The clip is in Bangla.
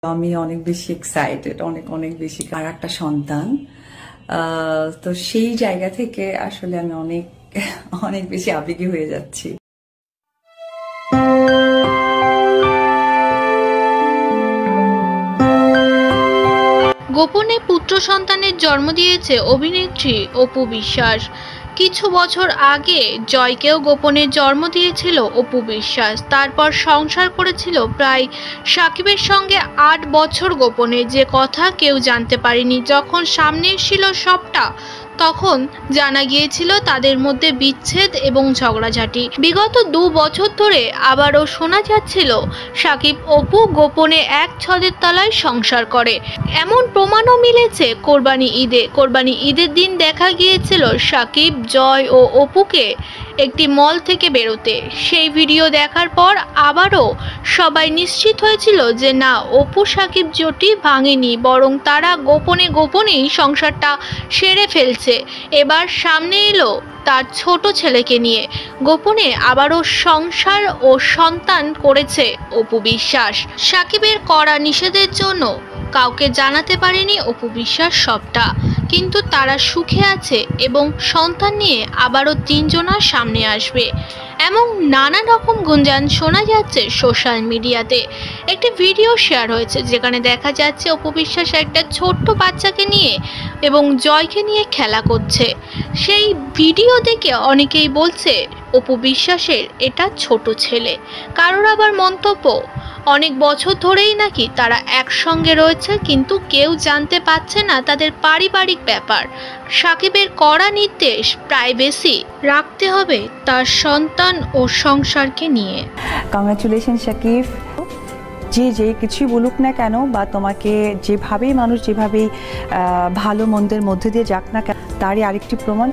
আমি অনেক বেশি এক্সাইটেড, অনেক অনেক বেশি। আর একটা সন্তান, তো সেই জায়গা থেকে আসলে আমি অনেক অনেক বেশি আবেগী হয়ে যাচ্ছি। গোপনে পুত্র সন্তানের জন্ম দিয়েছে অভিনেত্রী অপু বিশ্বাস। কিছু বছর আগে জয়কেও গোপনে জন্ম দিয়েছিল অপু বিশ্বাস। তারপর সংসার করেছিল প্রায় সাকিবের সঙ্গে ৮ বছর গোপনে, যে কথা কেউ জানতে পারেনি। যখন সামনে এসেছিল সবটা, তখন জানা গিয়েছিল তাদের মধ্যে বিচ্ছেদ এবং ঝগড়াঝাটি। বিগত ২ বছর ধরে আবারও শোনা যাচ্ছিল সাকিব অপু গোপনে এক ছাদের তলায় সংসার করে। এমন প্রমাণও মিলেছে কোরবানি ঈদের দিন দেখা গিয়েছিল সাকিব, জয় ও অপুকে একটি মল থেকে বেরোতে। সেই ভিডিও দেখার পর আবারও সবাই নিশ্চিত হয়েছিল যে না, অপু সাকিব জুটি ভাঙেনি, বরং তারা গোপনেই সংসারটা সেরে ফেলছে। এবার সামনে এলো তার ছোট ছেলেকে নিয়ে গোপনে আবারও সংসার ও সন্তান করেছে অপু বিশ্বাস। সাকিবের কড়া নিষেধের জন্য কাউকে জানাতে পারেনি অপু বিশ্বাস সবটা, কিন্তু তারা সুখে আছে এবং সন্তান নিয়ে আবারও ৩ জনার সামনে আসবে, এমন নানা রকম গুঞ্জন শোনা যাচ্ছে সোশ্যাল মিডিয়াতে। একটি ভিডিও শেয়ার হয়েছে যেখানে দেখা যাচ্ছে অপু বিশ্বাস একটা ছোট্ট বাচ্চাকে নিয়ে এবং জয়কে নিয়ে খেলা করছে। সেই ভিডিও দেখে অনেকেই বলছে অপু বিশ্বাসের এটা ছোট ছেলে। কারোর আবার মন্তব্য, অনেক বছর ধরেই নাকি তারা একসঙ্গে রয়েছে, কিন্তু কেউ জানতে পারছে না তাদের পারিবারিক ব্যাপার। সাকিবের কড়া নির্দেশ প্রাইভেসি রাখতে হবে তার সন্তান ও সংসারকে নিয়ে। কংগ্রাচুলেশন সাকিব। যে কিছুই বলুক না কেন, বা তোমাকে যেভাবেই মানুষ যেভাবেই ভালো মন্দের মধ্যে দিয়ে যাক না কেন, তারই আরেকটি প্রমাণ